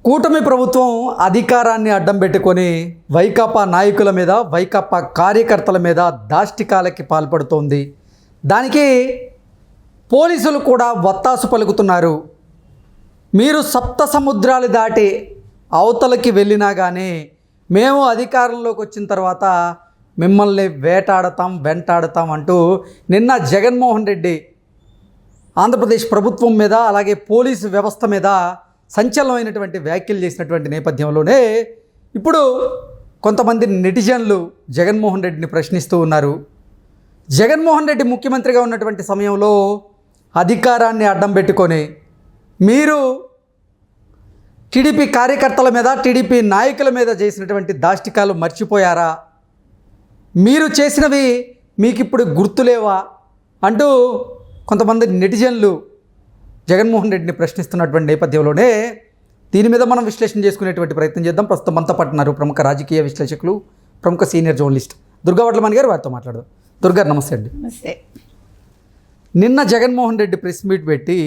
కూటమి ప్రభుత్వం అధికారాన్ని అడ్డం పెట్టుకొని వైకాపా నాయకుల మీద, వైకాపా కార్యకర్తల మీద దాష్టికాలకి పాల్పడుతోంది. దానికి పోలీసులు కూడా వత్తాసు పలుకుతున్నారు. మీరు సప్త సముద్రాలు దాటి అవతలకి వెళ్ళినా కానీ మేము అధికారంలోకి వచ్చిన తర్వాత మిమ్మల్ని వెంటాడతాం అంటూ నిన్న జగన్మోహన్ రెడ్డి ఆంధ్రప్రదేశ్ ప్రభుత్వం మీద, అలాగే పోలీసు వ్యవస్థ మీద సంచలనమైనటువంటి వ్యాఖ్యలు చేసినటువంటి నేపథ్యంలోనే ఇప్పుడు కొంతమంది నెటిజన్లు జగన్మోహన్ రెడ్డిని ప్రశ్నిస్తూ ఉన్నారు. జగన్మోహన్ రెడ్డి ముఖ్యమంత్రిగా ఉన్నటువంటి సమయంలో అధికారాన్ని అడ్డం పెట్టుకొని మీరు టీడీపీ కార్యకర్తల మీద, టీడీపీ నాయకుల మీద చేసినటువంటి దాష్టికాలు మర్చిపోయారా? మీరు చేసినవి మీకు ఇప్పుడు గుర్తులేవా అంటూ కొంతమంది నెటిజన్లు జగన్మోహన్ రెడ్డిని ప్రశ్నిస్తున్నటువంటి నేపథ్యంలోనే దీని మీద మనం విశ్లేషణ చేసుకునేటువంటి ప్రయత్నం చేద్దాం. ప్రస్తుతం మనతో పట్టున్నారు ప్రముఖ రాజకీయ విశ్లేషకులు, ప్రముఖ సీనియర్ జర్నలిస్ట్ దుర్గా వడ్లమణి గారు. వారితో మాట్లాడదాం. దుర్గా, నమస్తే అండి. నమస్తే. నిన్న జగన్మోహన్ రెడ్డి ప్రెస్ మీట్ పెట్టి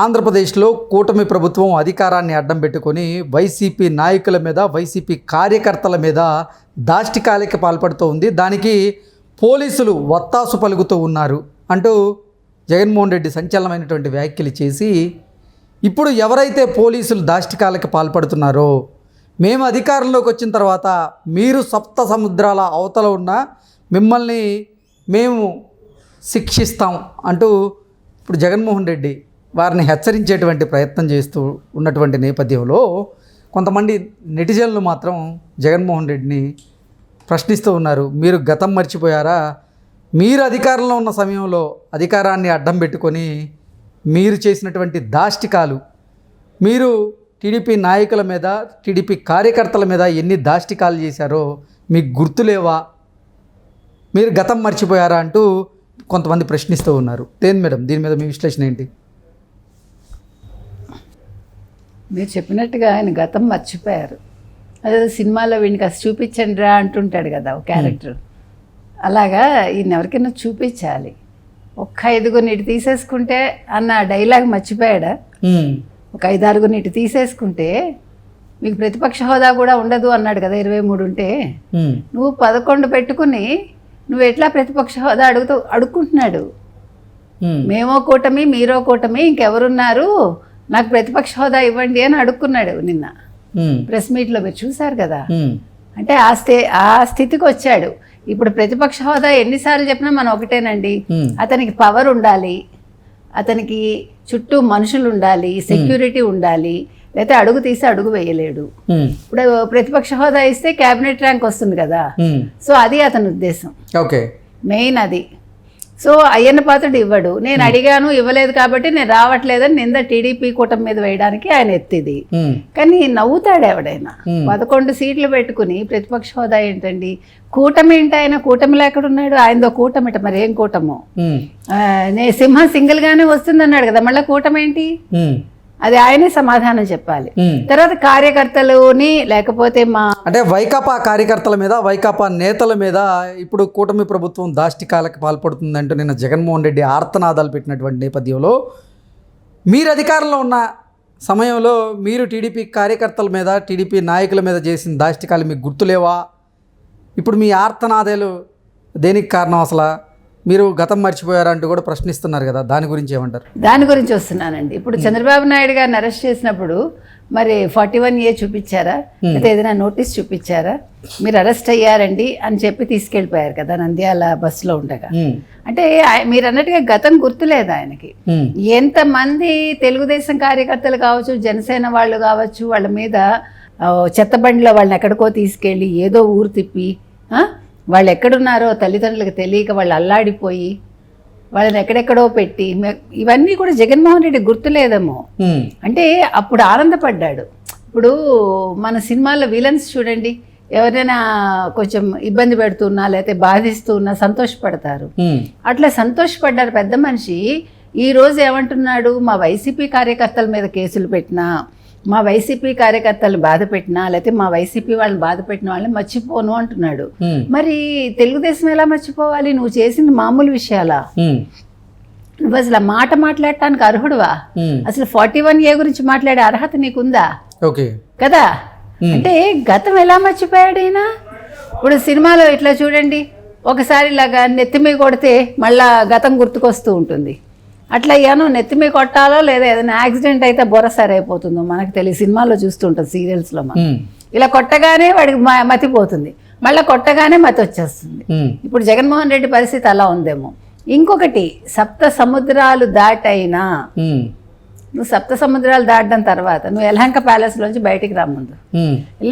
ఆంధ్రప్రదేశ్లో కూటమి ప్రభుత్వం అధికారాన్ని అడ్డం పెట్టుకొని వైసీపీ నాయకుల మీద, వైసీపీ కార్యకర్తల మీద దాష్టికాలకి పాల్పడుతూ ఉంది. దానికి పోలీసులు వత్తాసు పలుకుతూ ఉన్నారు అంటూ జగన్మోహన్ రెడ్డి సంచలనమైనటువంటి వ్యాఖ్యలు చేసి, ఇప్పుడు ఎవరైతే పోలీసులు దాష్టికాలకి పాల్పడుతున్నారో మేము అధికారంలోకి వచ్చిన తర్వాత మీరు సప్త సముద్రాల అవతల ఉన్న మిమ్మల్ని మేము శిక్షిస్తాం అంటూ ఇప్పుడు జగన్మోహన్ రెడ్డి వారిని హెచ్చరించేటువంటి ప్రయత్నం చేస్తూ ఉన్నటువంటి నేపథ్యంలో కొంతమంది నెటిజన్లు మాత్రం జగన్మోహన్ రెడ్డిని ప్రశ్నిస్తూ ఉన్నారు. మీరు గతం మర్చిపోయారా? మీరు అధికారంలో ఉన్న సమయంలో అధికారాన్ని అడ్డం పెట్టుకొని మీరు చేసినటువంటి దాష్టికాలు, మీరు టీడీపీ నాయకుల మీద, టీడీపీ కార్యకర్తల మీద ఎన్ని దాష్టికాలు చేశారో మీకు గుర్తులేవా? మీరు గతం మర్చిపోయారా అంటూ కొంతమంది ప్రశ్నిస్తూ ఉన్నారు. మేడం, దీని మీద మీ విశ్లేషణ ఏంటి? మీరు చెప్పినట్టుగా ఆయన గతం మర్చిపోయారు. అదే సినిమాలో వీడికి అసలు చూపించండి రా అంటుంటాడు కదా ఒక క్యారెక్టర్. అలాగా ఈయన ఎవరికైనా చూపించాలి. ఒక్క 5 ఇటు తీసేసుకుంటే అన్న డైలాగ్ మర్చిపోయాడా? ఒక 5-6 ఇటు తీసేసుకుంటే మీకు ప్రతిపక్ష హోదా కూడా ఉండదు అన్నాడు కదా. 23 ఉంటే నువ్వు 11 పెట్టుకుని నువ్వు ఎట్లా ప్రతిపక్ష హోదా అడుక్కుంటున్నాడు. మేమో కూటమి, మీరో కూటమి, ఇంకెవరున్నారు, నాకు ప్రతిపక్ష హోదా ఇవ్వండి అని అడుక్కున్నాడు నిన్న ప్రెస్ మీట్లో. మీరు చూశారు కదా. అంటే ఆ స్థితికి వచ్చాడు. ఇప్పుడు ప్రతిపక్ష హోదా ఎన్నిసార్లు చెప్పినా మనం ఒకటేనండి, అతనికి పవర్ ఉండాలి, అతనికి చుట్టూ మనుషులు ఉండాలి, సెక్యూరిటీ ఉండాలి, లేకపోతే అడుగు తీసి అడుగు వేయలేడు. ఇప్పుడు ప్రతిపక్ష హోదా ఇస్తే క్యాబినెట్ ర్యాంక్ వస్తుంది కదా. సో అది అతని ఉద్దేశం, మెయిన్ అది. సో అయ్యన్న పాత్రుడు ఇవ్వడు. నేను అడిగాను, ఇవ్వలేదు కాబట్టి నేను రావట్లేదని నింద టీడీపీ కూటమి మీద వేయడానికి ఆయన ఎత్తిది. కానీ నవ్వుతాడు ఎవడైనా. 11 సీట్లు పెట్టుకుని ప్రతిపక్ష హోదా ఏంటండి? కూటమి ఏంటి? ఆయన కూటమిలో ఎక్కడున్నాడు? ఆయనదో కూటమిట, మరి ఏం కూటమో? సింహం సింగిల్ గానే వస్తుంది అన్నాడు కదా, మళ్ళీ కూటమి ఏంటి? అది ఆయనే సమాధానం చెప్పాలి. తర్వాత కార్యకర్తలుని, లేకపోతే అంటే వైకాపా కార్యకర్తల మీద, వైకాపా నేతల మీద ఇప్పుడు కూటమి ప్రభుత్వం దాష్టికాలకు పాల్పడుతుందంటూ నిన్న జగన్మోహన్ రెడ్డి ఆర్తనాదాలు పెట్టినటువంటి నేపథ్యంలో మీరు అధికారంలో ఉన్న సమయంలో మీరు టీడీపీ కార్యకర్తల మీద, టీడీపీ నాయకుల మీద చేసిన దాష్టికాలు మీకు గుర్తులేవా? ఇప్పుడు మీ ఆర్తనాదాలు దేనికి కారణం? అసలు మీరు గతం మర్చిపోయారంటూ కూడా ప్రశ్నిస్తున్నారు కదా, దాని గురించి ఏమంటారు? దాని గురించి వస్తున్నానండి. ఇప్పుడు చంద్రబాబు నాయుడు గారిని అరెస్ట్ చేసినప్పుడు మరి 41A చూపించారా, అయితే ఏదైనా నోటీస్ చూపించారా? మీరు అరెస్ట్ అయ్యారండి అని చెప్పి తీసుకెళ్ళిపోయారు కదా నంద్యాల బస్సులో ఉండగా. అంటే మీరు అన్నట్టుగా గతం గుర్తులేదు ఆయనకి. ఎంతమంది తెలుగుదేశం కార్యకర్తలు కావచ్చు, జనసేన వాళ్ళు కావచ్చు, వాళ్ళ మీద చెత్తబండిలో వాళ్ళని ఎక్కడికో తీసుకెళ్ళి ఏదో ఊరు తిప్పి, వాళ్ళు ఎక్కడున్నారో తల్లిదండ్రులకు తెలియక వాళ్ళు అల్లాడిపోయి వాళ్ళని ఎక్కడెక్కడో పెట్టి, ఇవన్నీ కూడా జగన్మోహన్ రెడ్డి గుర్తులేదేమో. అంటే అప్పుడు ఆనందపడ్డాడు. ఇప్పుడు మన సినిమాల్లో విలన్స్ చూడండి, ఎవరైనా కొంచెం ఇబ్బంది పెడుతున్నా లేకపోతే బాధిస్తున్నా సంతోషపడతారు. అట్లా సంతోషపడ్డారు పెద్ద మనిషి. ఈ రోజు ఏమంటున్నాడు? మా వైసీపీ కార్యకర్తల మీద కేసులు పెట్టినా, మా వైసీపీ కార్యకర్తలు బాధ పెట్టినా, లేకపోతే మా వైసీపీ వాళ్ళని బాధ పెట్టిన వాళ్ళని మర్చిపోను అంటున్నాడు. మరి తెలుగుదేశం ఎలా మర్చిపోవాలి? నువ్వు చేసింది మామూలు విషయాలా? నువ్వు అసలు మాట మాట్లాడటానికి అర్హుడువా? అసలు 41A గురించి మాట్లాడే అర్హత నీకుందా? ఓకే. కదా. అంటే గతం ఎలా మర్చిపోయాడు ఈయన? ఇప్పుడు సినిమాలో ఇట్లా చూడండి, ఒకసారి ఇలాగా నెత్తిమీ కొడితే మళ్ళా గతం గుర్తుకొస్తూ ఉంటుంది. అట్లా అయ్యాను, నెత్తిమీ కొట్టాలో లేదా ఏదైనా యాక్సిడెంట్ అయితే బొర సరైపోతుందో మనకు తెలియదు. సినిమాలో చూస్తుంటాం, సీరియల్స్లో మనం ఇలా కొట్టగానే వాడికి మతిపోతుంది, మళ్ళీ కొట్టగానే మతి వచ్చేస్తుంది. ఇప్పుడు జగన్మోహన్ రెడ్డి పరిస్థితి అలా ఉందేమో. ఇంకొకటి, సప్త సముద్రాలు దాటైనా నువ్వు సప్త సముద్రాలు దాటడం తర్వాత నువ్వు యలహంక ప్యాలెస్లోంచి బయటికి రా ముందు.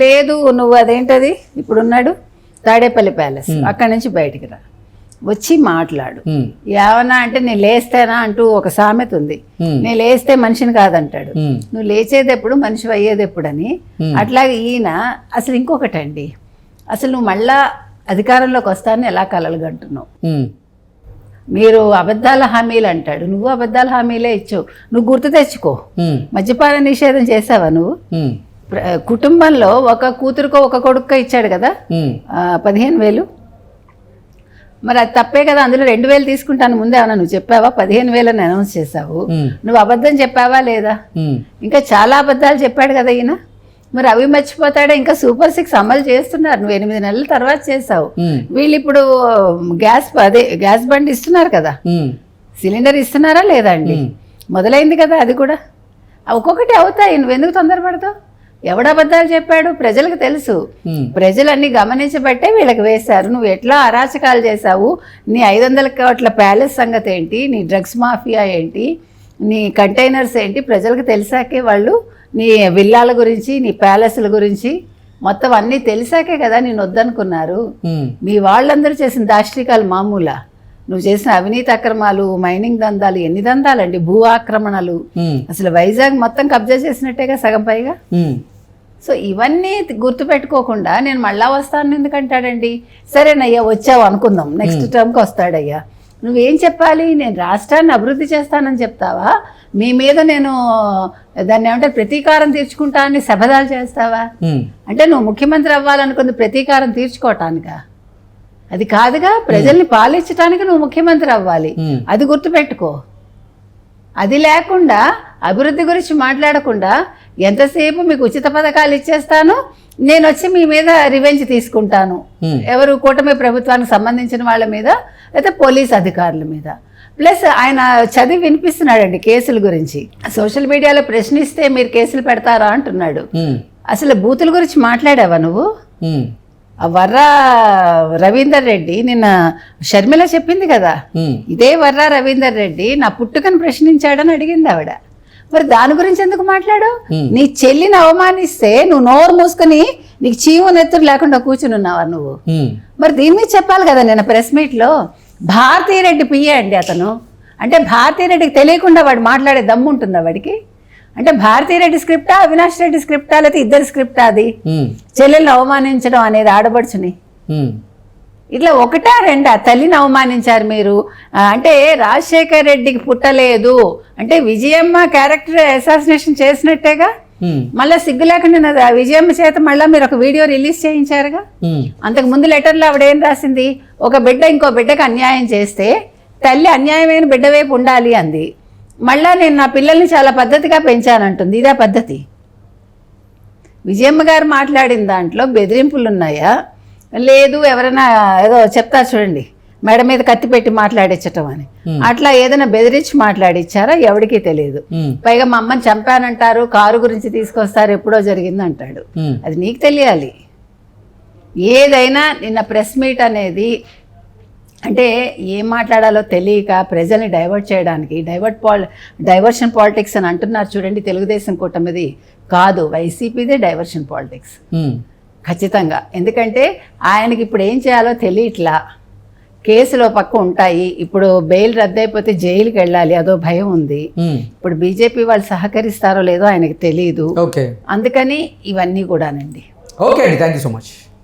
లేదు నువ్వు అదేంటది ఇప్పుడున్నాడు తాడేపల్లి ప్యాలెస్, అక్కడి నుంచి బయటికి రా, వచ్చి మాట్లాడు. ఏమన్నా అంటే నేను లేస్తేనా అంటూ ఒక సామెత ఉంది. నేను లేస్తే మనిషిని కాదంటాడు. నువ్వు లేచేది ఎప్పుడు, మనిషి అయ్యేది ఎప్పుడని. అట్లాగే ఈయన అసలు ఇంకొకటండి, అసలు నువ్వు మళ్ళా అధికారంలోకి వస్తానని ఎలా కలలుగంటున్నావు? మీరు అబద్ధాల హామీలు అంటాడు, నువ్వు అబద్ధాల హామీలే ఇచ్చావు. నువ్వు గుర్తు తెచ్చుకో, మద్యపాన నిషేధం చేసావా నువ్వు? కుటుంబంలో ఒక కూతురుకో ఒక కొడుకు ఇచ్చాడు కదా 15,000. మరి అది తప్పే కదా. అందులో 2,000 తీసుకుంటాను ముందే ఏమన్నా నువ్వు చెప్పావా? 15,000 అని అనౌన్స్ చేసావు. నువ్వు అబద్ధం చెప్పావా లేదా? ఇంకా చాలా అబద్ధాలు చెప్పాడు కదా ఈయన. మరి అవి మర్చిపోతాడా? ఇంకా సూపర్ 6 అమలు చేస్తున్నారు. నువ్వు 8 నెలల తర్వాత చేసావు. వీళ్ళు ఇప్పుడు గ్యాస్ బండి ఇస్తున్నారు కదా, సిలిండర్ ఇస్తున్నారా లేదా అండి? మొదలైంది కదా అది కూడా. ఒక్కొక్కటి అవుతాయి, నువ్వెందుకు తొందరపడతావు? ఎవడు అబద్ధాలు చెప్పాడు? ప్రజలకు తెలుసు. ప్రజలన్నీ గమనించబట్టే వీళ్ళకి వేశారు. నువ్వు ఎట్లా అరాచకాలు చేశావు, నీ 500 కోట్ల ప్యాలెస్ సంగతి ఏంటి, నీ డ్రగ్స్ మాఫియా ఏంటి, నీ కంటైనర్స్ ఏంటి, ప్రజలకు తెలిసాకే వాళ్ళు నీ విల్లాల గురించి, నీ ప్యాలెస్ల గురించి మొత్తం అన్నీ తెలిసాకే కదా నేను వద్దనుకున్నారు. మీ వాళ్ళందరూ చేసిన దాష్టికాలు మామూలా? నువ్వు చేసిన అవినీతి అక్రమాలు, మైనింగ్ దందాలు, ఎన్ని దందాలండి, భూ ఆక్రమణలు, అసలు వైజాగ్ మొత్తం కబ్జా చేసినట్టేగా సగం పైగా. సో ఇవన్నీ గుర్తుపెట్టుకోకుండా నేను మళ్ళా వస్తాను ఎందుకంటాడండి? సరేనయ్యా వచ్చావు అనుకుందాం, నెక్స్ట్ టర్మ్కి వస్తాడయ్యా. నువ్వేం చెప్పాలి? నేను రాష్ట్రాన్ని అభివృద్ధి చేస్తానని చెప్తావా? మీ మీద నేను దాన్ని ఏమంటారు ప్రతీకారం తీర్చుకుంటా అని శపథాలు చేస్తావా? అంటే నువ్వు ముఖ్యమంత్రి అవ్వాలనుకుంది ప్రతీకారం తీర్చుకోవటానికా? అది కాదుగా. ప్రజల్ని పాలించడానికి నువ్వు ముఖ్యమంత్రి అవ్వాలి, అది గుర్తుపెట్టుకో. అది లేకుండా అభివృద్ధి గురించి మాట్లాడకుండా ఎంతసేపు మీకు ఉచిత పథకాలు ఇచ్చేస్తాను, నేను వచ్చి మీ మీద రివెంజ్ తీసుకుంటాను, ఎవరు కూటమి ప్రభుత్వానికి సంబంధించిన వాళ్ళ మీద లేదా పోలీస్ అధికారుల మీద. ప్లస్ ఆయన చదివి వినిపిస్తున్నాడండి కేసుల గురించి. సోషల్ మీడియాలో ప్రశ్నిస్తే మీరు కేసులు పెడతారా అంటున్నాడు. అసలు బూతుల గురించి మాట్లాడావా నువ్వు? వర్రా రవీందర్ రెడ్డి నిన్న షర్మిల చెప్పింది కదా, ఇదే వర్రా రవీందర్ రెడ్డి నా పుట్టుకను ప్రశ్నించాడని అడిగింది ఆవిడ. మరి దాని గురించి ఎందుకు మాట్లాడు? నీ చెల్లిని అవమానిస్తే నువ్వు నోరు మూసుకొని నీకు చీము నెత్తురు లేకుండా కూర్చుని ఉన్నావా నువ్వు? మరి దీని మీద చెప్పాలి కదా. నిన్న ప్రెస్ మీట్లో భారతీరెడ్డి పియ్యే అండి అతను. అంటే భారతీరెడ్డికి తెలియకుండా వాడు మాట్లాడే దమ్ము ఉంటుందా వాడికి? అంటే భారతీరెడ్డి స్క్రిప్టా, అవినాష్ రెడ్డి స్క్రిప్టా, లేకపోతే ఇద్దరు స్క్రిప్టా? అది చెల్లెల్ని అవమానించడం అనేది ఆడబడుచుని ఇట్లా ఒకటా రెండా? తల్లిని అవమానించారు మీరు. అంటే రాజశేఖర్ రెడ్డికి పుట్టలేదు అంటే విజయమ్మ క్యారెక్టర్ అసాసినేషన్ చేసినట్టేగా. మళ్ళీ సిగ్గు లేకుండా విజయమ్మ చేత మళ్ళీ మీరు ఒక వీడియో రిలీజ్ చేయించారుగా. అంతకు ముందు లెటర్లో ఆవిడ ఏం రాసింది? ఒక బిడ్డ ఇంకో బిడ్డకు అన్యాయం చేస్తే తల్లి అన్యాయమైన బిడ్డ వైపు ఉండాలి అంది. మళ్ళా నేను నా పిల్లల్ని చాలా పద్ధతిగా పెంచానంటుంది. ఇదే పద్ధతి? విజయమ్మ గారు మాట్లాడిన దాంట్లో బెదిరింపులు ఉన్నాయా? లేదు ఎవరైనా ఏదో చెప్తారు చూడండి, మెడ మీద కత్తి పెట్టి మాట్లాడించటం అని, అట్లా ఏదైనా బెదిరించి మాట్లాడిచ్చారా? ఎవరికీ తెలియదు. పైగా మా అమ్మని చంపానంటారు, కారు గురించి తీసుకొస్తారు, ఎప్పుడో జరిగింది అంటాడు. అది నీకు తెలియాలి. ఏదైనా నిన్న ప్రెస్ మీట్ అనేది అంటే ఏం మాట్లాడాలో తెలియక ప్రజల్ని డైవర్ట్ చేయడానికి డైవర్షన్ పాలిటిక్స్ అని అంటున్నారు చూడండి. తెలుగుదేశం కూటమిది కాదు, వైసీపీదే డైవర్షన్ పాలిటిక్స్ ఖచ్చితంగా. ఎందుకంటే ఆయనకి ఇప్పుడు ఏం చేయాలో తెలియట్లా. కేసులో పక్క ఉంటాయి, ఇప్పుడు బెయిల్ రద్దయిపోతే జైలుకి వెళ్ళాలి, అదో భయం ఉంది. ఇప్పుడు బీజేపీ వాళ్ళు సహకరిస్తారో లేదో ఆయనకి తెలియదు. అందుకని ఇవన్నీ కూడానండి. ఓకే అండి, థ్యాంక్ యూ సో మచ్.